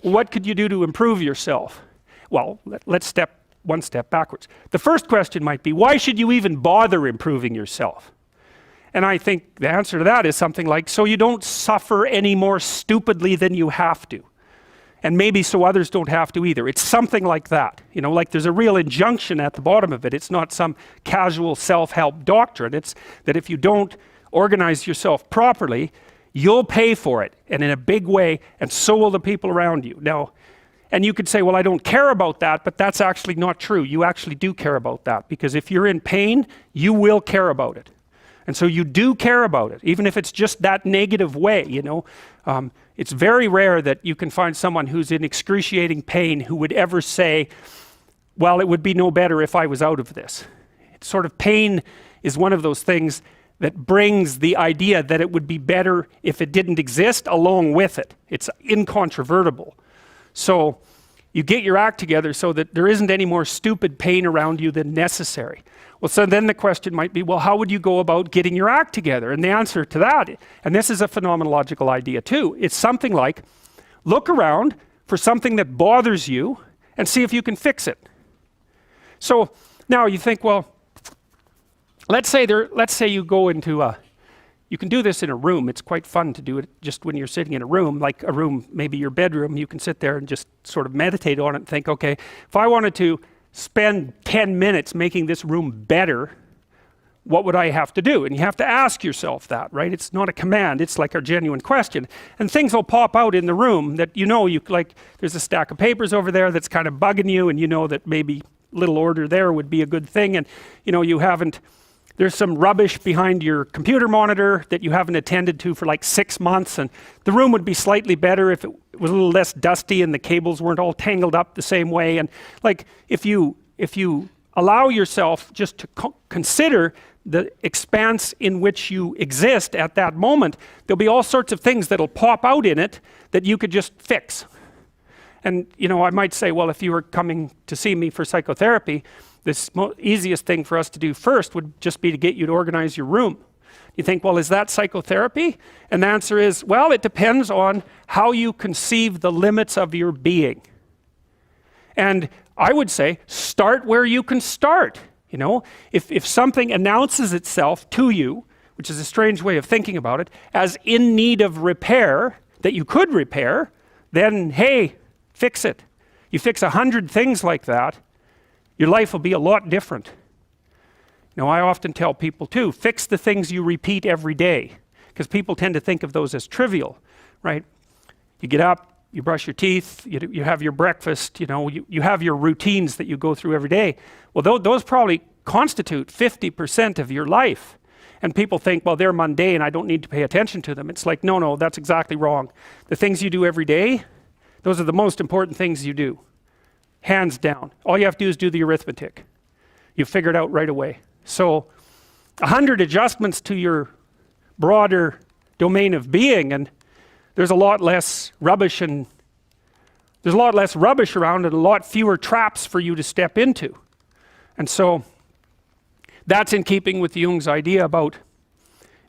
what could you do to improve yourself? Well, let's step one step backwards. The first question might be, why should you even bother improving yourself? And I think the answer to that is something like, so you don't suffer any more stupidly than you have to. And maybe so others don't have to either. It's something like that. You know, like there's a real injunction at the bottom of it. It's not some casual self-help doctrine. It's that if you don't organize yourself properly, you'll pay for it, and in a big way, and so will the people around you. Now, and you could say, well, I don't care about that, but that's actually not true. You actually do care about that, because if you're in pain, you will care about it. And so you do care about it, even if it's just that negative way, you know. It's very rare that you can find someone who's in excruciating pain who would ever say, well, it would be no better if I was out of this. It's sort of pain is one of those things that brings the idea that it would be better if it didn't exist along with it. It's incontrovertible. So you get your act together so that there isn't any more stupid pain around you than necessary. Well, so then the question might be, well, how would you go about getting your act together? And the answer to that, and this is a phenomenological idea too, it's something like, look around for something that bothers you and see if you can fix it. So now you think, well, let's say you go into you can do this in a room. It's quite fun to do it just when you're sitting in a room, like a room, maybe your bedroom. You can sit there and just sort of meditate on it and think, okay, if I wanted to spend 10 minutes making this room better, what would I have to do? And you have to ask yourself that, right? It's not a command, it's like a genuine question. And things will pop out in the room that you know, like there's a stack of papers over there that's kind of bugging you, and you know that maybe little order there would be a good thing, and you know, there's some rubbish behind your computer monitor that you haven't attended to for like 6 months, and the room would be slightly better if it was a little less dusty and the cables weren't all tangled up the same way. And like if you allow yourself just to consider the expanse in which you exist at that moment, there'll be all sorts of things that'll pop out in it that you could just fix. And you know, I might say, well, if you were coming to see me for psychotherapy, the easiest thing for us to do first would just be to get you to organize your room. You think, well, is that psychotherapy? And the answer is, well, it depends on how you conceive the limits of your being. And I would say, start where you can start. You know, if something announces itself to you, which is a strange way of thinking about it, as in need of repair, that you could repair, then hey, fix it. You fix 100 things like that, your life will be a lot different. Now, I often tell people too, fix the things you repeat every day, because people tend to think of those as trivial, right? You get up, you brush your teeth, you have your breakfast, you know, you have your routines that you go through every day. Well, those probably constitute 50% of your life. And people think, well, they're mundane, I don't need to pay attention to them. It's like, no, that's exactly wrong. The things you do every day, those are the most important things you do. Hands down. All you have to do is do the arithmetic. You figure it out right away. So 100 adjustments to your broader domain of being, and there's a lot less rubbish around, and a lot fewer traps for you to step into. And so that's in keeping with Jung's idea about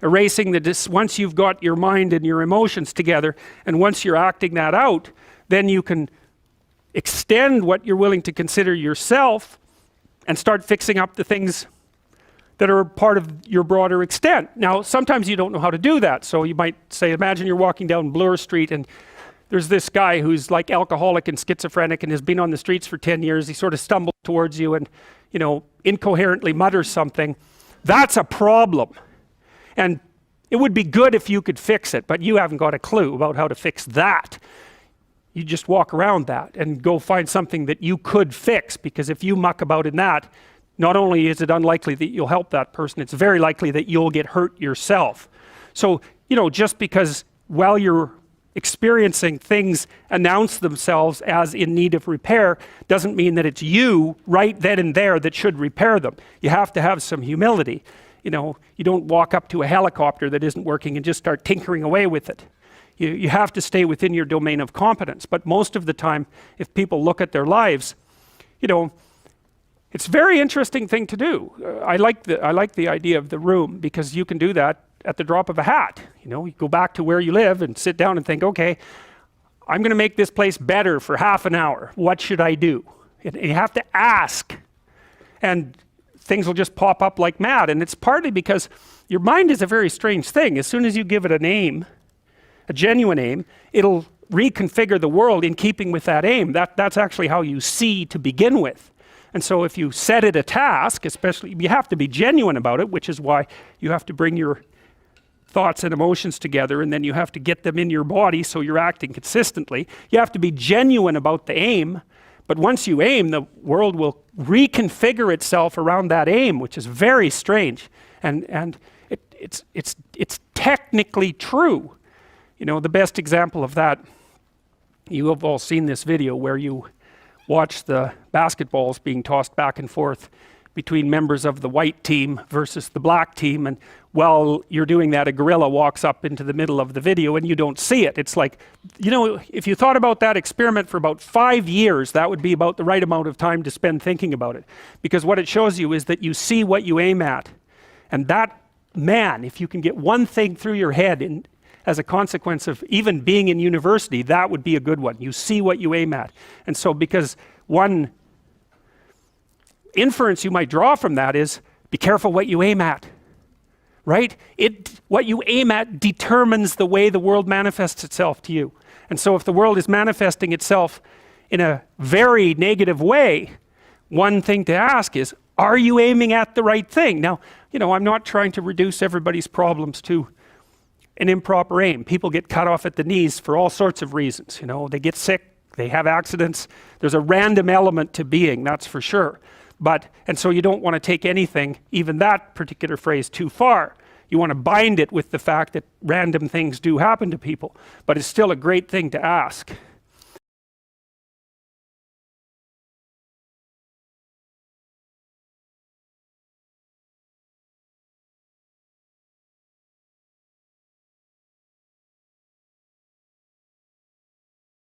erasing once you've got your mind and your emotions together, and once you're acting that out, then you can extend what you're willing to consider yourself and start fixing up the things that are part of your broader extent. Now, sometimes you don't know how to do that. So you might say, imagine you're walking down Bloor Street and there's this guy who's like alcoholic and schizophrenic and has been on the streets for 10 years. He sort of stumbles towards you and, you know, incoherently mutters something. That's a problem. And it would be good if you could fix it, but you haven't got a clue about how to fix that. You just walk around that and go find something that you could fix, because if you muck about in that, not only is it unlikely that you'll help that person, it's very likely that you'll get hurt yourself. So, you know, just because while you're experiencing things announce themselves as in need of repair doesn't mean that it's you right then and there that should repair them. You have to have some humility. You know, you don't walk up to a helicopter that isn't working and just start tinkering away with it. You have to stay within your domain of competence. But most of the time, if people look at their lives, you know, it's a very interesting thing to do. I like the idea of the room, because you can do that at the drop of a hat. You know, you go back to where you live and sit down and think, okay, I'm going to make this place better for half an hour. What should I do? And you have to ask. And things will just pop up like mad. And it's partly because your mind is a very strange thing. As soon as you give it a name, a genuine aim, it'll reconfigure the world in keeping with that aim. That's actually how you see to begin with. And so if you set it a task, especially, you have to be genuine about it, which is why you have to bring your thoughts and emotions together, and then you have to get them in your body so you're acting consistently. You have to be genuine about the aim, but once you aim, the world will reconfigure itself around that aim, which is very strange. And it's technically true. You know, the best example of that, you have all seen this video where you watch the basketballs being tossed back and forth between members of the white team versus the black team, and while you're doing that, a gorilla walks up into the middle of the video and you don't see it. It's like, you know, if you thought about that experiment for about 5 years, that would be about the right amount of time to spend thinking about it. Because what it shows you is that you see what you aim at. And that, man, if you can get one thing through your head as a consequence of even being in university, that would be a good one. You see what you aim at. And so because one inference you might draw from that is, be careful what you aim at, right? What you aim at determines the way the world manifests itself to you. And so if the world is manifesting itself in a very negative way, one thing to ask is, are you aiming at the right thing? Now, you know, I'm not trying to reduce everybody's problems to an improper aim. People get cut off at the knees for all sorts of reasons. You know, they get sick, they have accidents. There's a random element to being, that's for sure. And so you don't want to take anything, even that particular phrase, too far. You want to bind it with the fact that random things do happen to people, but it's still a great thing to ask.